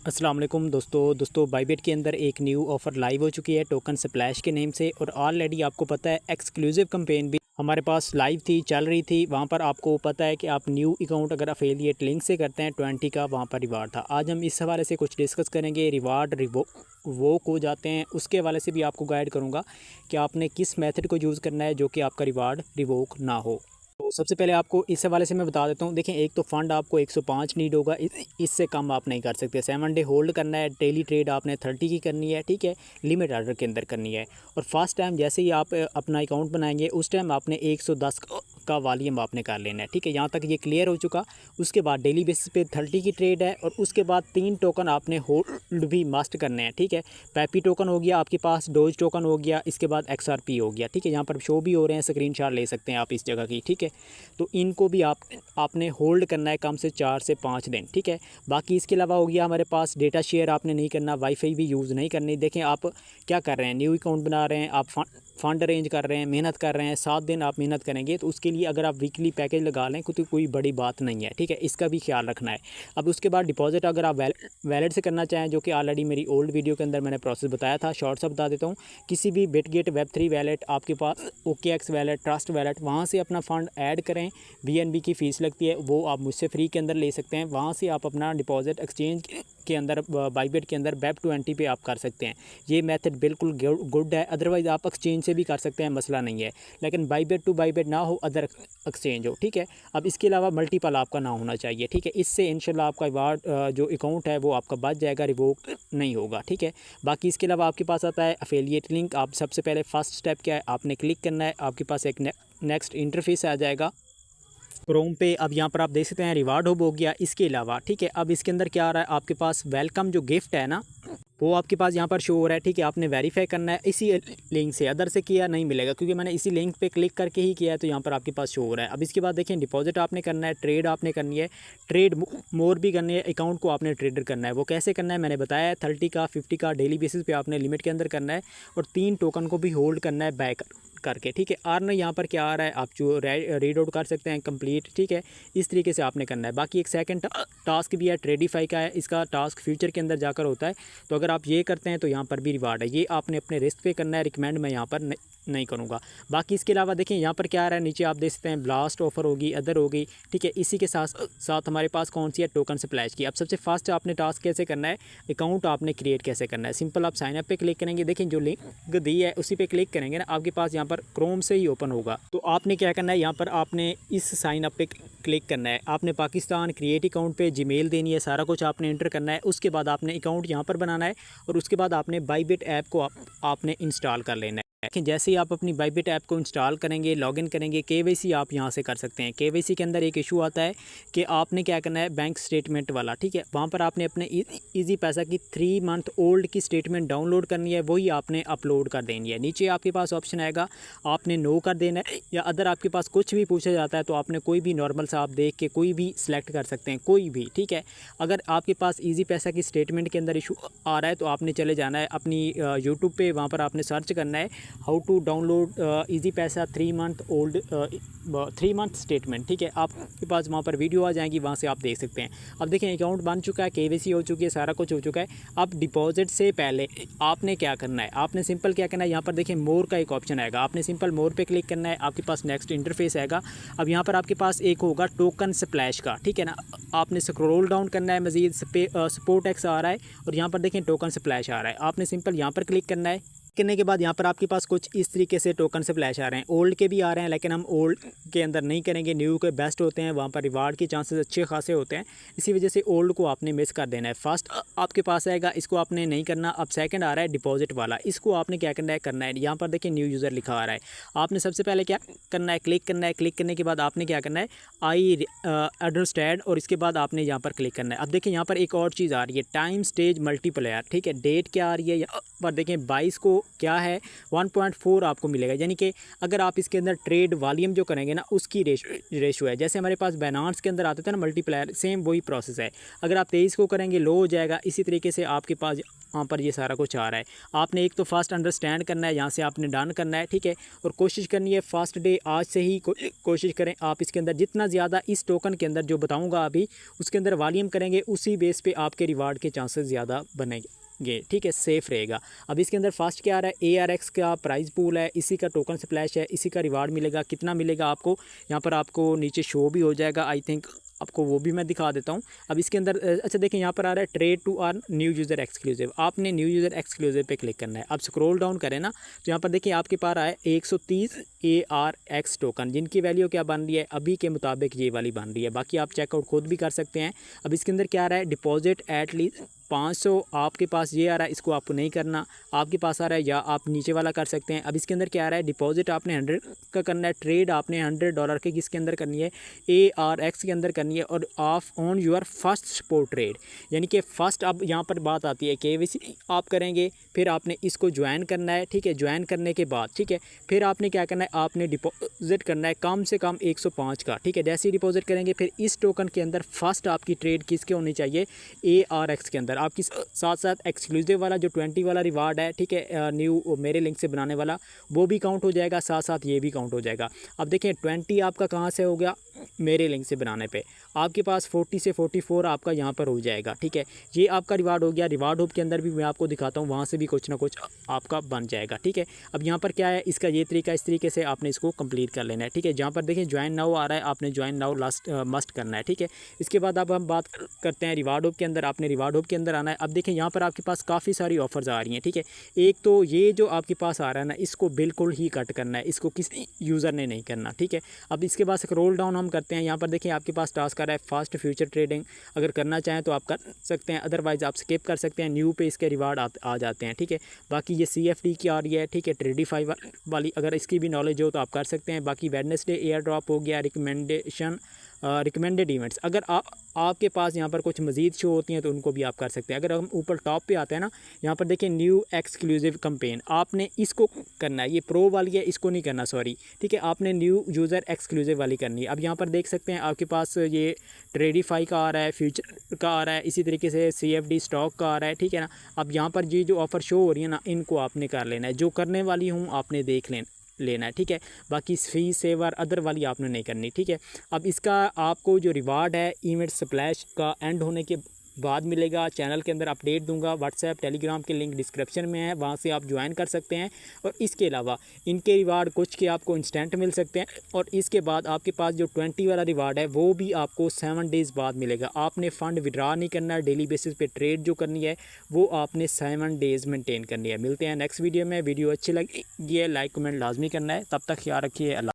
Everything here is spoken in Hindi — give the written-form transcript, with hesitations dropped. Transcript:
अस्सलाम वालेकुम दोस्तों बाईबिट के अंदर एक न्यू ऑफ़र लाइव हो चुकी है टोकन स्प्लैश के नेम से। और ऑलरेडी आपको पता है एक्सक्लूसिव कैंपेन भी हमारे पास लाइव थी, चल रही थी। वहाँ पर आपको पता है कि आप न्यू अकाउंट अगर अफिलिएट लिंक से करते हैं 20 का वहाँ पर रिवार्ड था। आज हम इस हवाले से कुछ डिस्कस करेंगे। रिवार्ड रिवोक हो जाते हैं, उसके हवाले से भी आपको गाइड करूँगा कि आपने किस मेथड को यूज़ करना है जो कि आपका रिवार्ड रिवोक ना हो। तो सबसे पहले आपको इस हवाले से मैं बता देता हूँ। देखें, एक तो फ़ंड आपको 105 नीड होगा, इससे कम आप नहीं कर सकते। 7 डे होल्ड करना है, डेली ट्रेड आपने 30 की करनी है, ठीक है, लिमिट ऑर्डर के अंदर करनी है। और फर्स्ट टाइम जैसे ही आप अपना अकाउंट बनाएंगे उस टाइम आपने 110 का वॉल्यूम आपने कर लेना है, ठीक है। यहाँ तक ये क्लियर हो चुका। उसके बाद डेली बेसिस पे 30 की ट्रेड है और उसके बाद 3 टोकन आपने होल्ड भी मस्ट करने हैं, ठीक है। पैपी टोकन हो गया आपके पास, डोज टोकन हो गया, इसके बाद XRP हो गया, ठीक है। यहाँ पर शो भी हो रहे हैं, स्क्रीनशॉट ले सकते हैं आप इस जगह की, ठीक है। तो इनको भी आपने होल्ड करना है कम से 4 से 5 दिन, ठीक है। बाकी इसके अलावा हो गया हमारे पास डेटा शेयर आपने नहीं करना, वाईफाई भी यूज़ नहीं करनी। देखें आप क्या कर रहे हैं, न्यू अकाउंट बना रहे हैं, आप फ़ंड अरेंज कर रहे हैं, मेहनत कर रहे हैं, 7 दिन आप मेहनत करेंगे तो उसके लिए अगर आप वीकली पैकेज लगा लें तो कोई बड़ी बात नहीं है, ठीक है। इसका भी ख्याल रखना है। अब उसके बाद डिपॉजिट अगर आप वैलेट से करना चाहें, जो कि ऑलरेडी मेरी ओल्ड वीडियो के अंदर मैंने प्रोसेस बताया था, शॉर्ट सा बता देता हूँ। किसी भी बिटगेट Web3 वैलेट आपके पास, OKX वैलेट, ट्रस्ट वैलेट, वहाँ से अपना फ़ंड ऐड करें। BNB की फ़ीस लगती है, वो आप मुझसे फ्री के अंदर ले सकते हैं। वहाँ से आप अपना डिपॉजिट एक्सचेंज के अंदर बाईबिट के अंदर Web20 पे आप कर सकते हैं। ये मेथड बिल्कुल गुड है। अदरवाइज़ आप एक्सचेंज से भी कर सकते हैं, मसला नहीं है। लेकिन बाईबिट टू बाईबिट ना हो, अदर एक्सचेंज हो, ठीक है। अब इसके अलावा मल्टीपल आपका ना होना चाहिए, ठीक है। इससे इंशाल्लाह आपका रिवार्ड जो अकाउंट है वो आपका बच जाएगा, रिवोक नहीं होगा, ठीक है। बाकी इसके अलावा आपके पास आता है अफिलिएट लिंक। आप सबसे पहले फर्स्ट स्टेप क्या है, आपने क्लिक करना है, आपके पास एक नेक्स्ट इंटरफेस आ जाएगा क्रोम पे। अब यहाँ पर आप देख सकते हैं रिवार्ड हब हो गया। इसके अलावा, ठीक है, अब इसके अंदर क्या आ रहा है, आपके पास वेलकम जो गिफ्ट है ना, वो आपके पास यहाँ पर शो हो रहा है, ठीक है। आपने वेरीफाई करना है इसी लिंक से, अदर से किया नहीं मिलेगा, क्योंकि मैंने इसी लिंक पे क्लिक करके ही किया है, तो यहाँ पर आपके पास शो हो रहा है। अब इसके बाद देखें, डिपॉजिट आपने करना है, ट्रेड आपने करनी है, ट्रेड मोर भी करनी है, अकाउंट को आपने ट्रेडर करना है। वो कैसे करना है मैंने बताया है, 30 का 50 का डेली बेसिस पे आपने लिमिट के अंदर करना है और 3 टोकन को भी होल्ड करना है बैक करके, ठीक है। अर्न यहाँ पर क्या आ रहा है, आप जो रीड आउट कर सकते हैं कंप्लीट, ठीक है। इस तरीके से आपने करना है। बाकी एक सेकंड टास्क भी है, ट्रेडिफाई का है, इसका टास्क फ्यूचर के अंदर जाकर होता है। तो अगर आप ये करते हैं तो यहाँ पर भी रिवार्ड है। ये आपने अपने रिस्क पे करना है, रिकमेंड मैं यहाँ पर नहीं करूँगा। बाकी इसके अलावा देखें यहाँ पर क्या आ रहा है, नीचे आप देख सकते हैं ब्लास्ट ऑफर होगी, अदर होगी, ठीक है। इसी के साथ साथ हमारे पास कौन सी है, टोकन स्प्लैश की। अब सबसे फर्स्ट आपने टास्क कैसे करना है, अकाउंट आपने क्रिएट कैसे करना है। सिंपल आप साइन अप पे क्लिक करेंगे, देखें जो लिंक दी है उसी पे क्लिक करेंगे ना, आपके पास यहाँ पर क्रोम से ही ओपन होगा। तो आपने क्या करना है, यहाँ पर आपने इस साइन अप पे क्लिक करना है, आपने पाकिस्तान क्रिएट अकाउंट पे जीमेल देनी है, सारा कुछ आपने एंटर करना है। उसके बाद आपने अकाउंट यहाँ पर बनाना है और उसके बाद आपने बाईबिट ऐप को आपने इंस्टॉल कर लेना है। लेकिन जैसे ही आप अपनी बाईबिट ऐप को इंस्टॉल करेंगे, लॉगिन करेंगे, KYC आप यहाँ से कर सकते हैं। KYC के अंदर एक इशू आता है कि आपने क्या करना है, बैंक स्टेटमेंट वाला, ठीक है। वहाँ पर आपने अपने इजी पैसा की 3 मंथ ओल्ड की स्टेटमेंट डाउनलोड करनी है, वही आपने अपलोड कर देनी है। नीचे आपके पास ऑप्शन आएगा, आपने नो कर देना है, या अदर आपके पास कुछ भी पूछा जाता है तो आपने कोई भी नॉर्मल सा आप देख के कोई भी सिलेक्ट कर सकते हैं, कोई भी, ठीक है। अगर आपके पास ईजी पैसा की स्टेटमेंट के अंदर इशू आ रहा है तो आपने चले जाना है अपनी यूट्यूब पे, वहाँ पर आपने सर्च करना है हाउ टू डाउनलोड ईजी पैसा 3 मंथ ओल्ड 3 मंथ स्टेटमेंट, ठीक है। आपके पास वहाँ पर वीडियो आ जाएंगी, वहाँ से आप देख सकते हैं। अब देखें अकाउंट बन चुका है, KYC हो चुकी है, सारा कुछ हो चुका है। अब डिपॉजिट से पहले आपने क्या करना है, आपने सिंपल क्या करना है, यहाँ पर देखें मोर का एक ऑप्शन आएगा, आपने सिंपल मोर पे क्लिक करना है, आपके पास नेक्स्ट इंटरफेस आएगा। अब यहाँ पर आपके पास एक होगा टोकन स्प्लैश का, ठीक है ना। आपने स्क्रॉल डाउन करना है, मजीद सपोर्ट एक्स आ रहा है और यहाँ पर देखें टोकन स्प्लैश आ रहा है, आपने सिंपल यहाँ पर क्लिक करना है। करने के बाद यहाँ पर आपके पास कुछ इस तरीके से टोकन से फ्लैश आ रहे हैं, ओल्ड के भी आ रहे हैं, लेकिन हम ओल्ड के अंदर नहीं करेंगे, न्यू के बेस्ट होते हैं, वहाँ पर रिवार्ड के चांसेस अच्छे खासे होते हैं। इसी वजह से ओल्ड को आपने मिस कर देना है। फर्स्ट आपके पास आएगा, इसको आपने नहीं करना। अब सेकंड आ रहा है डिपॉजिट वाला, इसको आपने क्या करना है, यहाँ पर देखिए न्यू यूज़र लिखा आ रहा है। आपने सबसे पहले क्या करना है, क्लिक करना है। क्लिक करने के बाद आपने क्या करना है, आई अंडरस्टैंड, और इसके बाद आपने यहाँ पर क्लिक करना है। अब देखिए यहाँ पर एक और चीज़ आ रही है, टाइम स्टेज मल्टीप्लायर, ठीक है। डेट क्या आ रही है यहाँ पर देखें, 22 को क्या है 1.4 आपको मिलेगा, यानी कि अगर आप इसके अंदर ट्रेड वॉल्यूम जो करेंगे ना उसकी रेशो है। जैसे हमारे पास बाइनेंस के अंदर आते थे ना मल्टीप्लायर, सेम वही प्रोसेस है। अगर आप 23 को करेंगे लो हो जाएगा। इसी तरीके से आपके पास यहाँ पर ये सारा कुछ आ रहा है। आपने एक तो फर्स्ट अंडरस्टैंड करना है, यहाँ से आपने डन करना है, ठीक है। और कोशिश करनी है फर्स्ट डे आज से ही कोशिश करें आप इसके अंदर जितना ज़्यादा इस टोकन के अंदर जो बताऊँगा अभी उसके अंदर वॉल्यूम करेंगे, उसी बेस पे आपके रिवार्ड के चांसेस ज़्यादा बनेंगे, ठीक है, सेफ़ रहेगा। अब इसके अंदर फर्स्ट क्या आ रहा है, ARX का प्राइस पूल है, इसी का टोकन स्प्लैश है, इसी का रिवार्ड मिलेगा। कितना मिलेगा आपको, यहाँ पर आपको नीचे शो भी हो जाएगा, आई थिंक आपको वो भी मैं दिखा देता हूँ। अब इसके अंदर अच्छा देखें, यहाँ पर आ रहा है trade to earn new user exclusive. आपने न्यू यूज़र एक्सक्लूसिव पे क्लिक करना है। अब स्क्रॉल डाउन करें ना तो यहाँ पर देखिए आपके पास आया 130 ARX टोकन, जिनकी वैल्यू क्या बन रही है अभी के मुताबिक ये वाली बन रही है। बाकी आप चेकआउट खुद भी कर सकते हैं। अब इसके अंदर क्या आ रहा है, डिपॉजिट एटलीस्ट 500 आपके पास ये आ रहा है, इसको आपको नहीं करना, आपके पास आ रहा है, या आप नीचे वाला कर सकते हैं। अब इसके अंदर क्या आ रहा है, डिपॉजिट आपने 100 का करना है, ट्रेड आपने $100 के किसके अंदर करनी है, ARX के अंदर करनी है, और of on your first spot trade, यानी कि फ़र्स्ट। अब यहाँ पर बात आती है KYC आप करेंगे, फिर आपने इसको ज्वाइन करना है, ठीक है। ज्वाइन करने के बाद, ठीक है, फिर आपने क्या करना है, आपने डिपॉजिट करना है कम से कम 105 का, ठीक है। जैसे ही डिपॉजिट करेंगे फिर इस टोकन के अंदर फर्स्ट आपकी ट्रेड किसके होनी चाहिए, ARX के अंदर। आपकी साथ साथ एक्सक्लूसिव वाला जो 20 वाला रिवार्ड है, ठीक है, न्यू मेरे लिंक से बनाने वाला, वो भी काउंट हो जाएगा, साथ साथ ये भी काउंट हो जाएगा। अब देखें 20 आपका कहाँ से हो गया, मेरे लिंक से बनाने पे आपके पास 40 से 44 आपका यहाँ पर हो जाएगा, ठीक है। ये आपका रिवार्ड हो गया। रिवार्ड होप के अंदर भी मैं आपको दिखाता हूँ, वहाँ से भी कुछ ना कुछ आपका बन जाएगा, ठीक है। अब यहाँ पर क्या है, इसका ये तरीका, इस तरीके से आपने इसको कंप्लीट कर लेना है, ठीक है। जहाँ पर देखिए ज्वाइन नाउ आ रहा है, आपने ज्वाइन नाउ लास्ट मस्ट करना है, ठीक है। इसके बाद अब हम बात करते हैं रिवार्ड होप के अंदर। आपने रिवार्ड होप के अंदर आना है। अब देखें यहाँ पर आपके पास काफ़ी सारी ऑफर्स आ रही हैं, ठीक है। एक तो ये जो आपके पास आ रहा है ना, इसको बिल्कुल ही कट करना है, इसको किसी यूज़र ने नहीं करना, ठीक है। अब इसके बाद स्क्रॉल डाउन हम करते हैं। यहाँ पर देखिए आपके पास टास्क आ रहा है फास्ट फ्यूचर ट्रेडिंग, अगर करना चाहें तो आप कर सकते हैं, अदरवाइज आप स्किप कर सकते हैं। न्यू पे इसके रिवार्ड आ जाते हैं, ठीक है। बाकी ये CFD की आ रही है, ठीक है, ट्रेडिफाई वाली, अगर इसकी भी नॉलेज हो तो आप कर सकते हैं। बाकी वेडनेसडे एयर ड्रॉप हो गया, रिकमेंडेड इवेंट्स, अगर आपके पास यहाँ पर कुछ मज़ीद शो होती हैं तो उनको भी आप कर सकते हैं। अगर हम ऊपर टॉप पे आते हैं ना, यहाँ पर देखिए न्यू एक्सक्लूसिव कैंपेन, आपने इसको करना है, ये प्रो वाली है, इसको नहीं करना, सॉरी, ठीक है। आपने न्यू यूज़र एक्सक्लूसिव वाली करनी है। अब यहाँ पर देख सकते हैं आपके पास ये ट्रेडिफाई का आ रहा है, फ्यूचर का आ रहा है, इसी तरीके से CFD स्टॉक का आ रहा है, ठीक है ना। अब यहाँ पर ये जो ऑफ़र शो हो रही है ना, इनको आपने कर लेना है। जो करने वाली हूँ आपने देख लेना है, ठीक है। बाकी फी सेवर अदर वाली आपने नहीं करनी, ठीक है। अब इसका आपको जो रिवार्ड है इवेंट स्प्लैश का एंड होने के बाद मिलेगा। चैनल के अंदर अपडेट दूंगा, व्हाट्सएप टेलीग्राम के लिंक डिस्क्रिप्शन में है, वहाँ से आप ज्वाइन कर सकते हैं। और इसके अलावा इनके रिवार्ड कुछ के आपको इंस्टेंट मिल सकते हैं, और इसके बाद आपके पास जो 20 वाला रिवार्ड है वो भी आपको 7 डेज़ बाद मिलेगा। आपने फ़ंड विड्रा नहीं करना है, डेली बेसिस पे ट्रेड जो करनी है वो आपने 7 डेज़ मेंटेन करनी है। मिलते हैं नेक्स्ट वीडियो में। वीडियो अच्छी लगी है लाइक कमेंट लाजमी करना है। तब तक ख्याल रखिए। अल्लाह।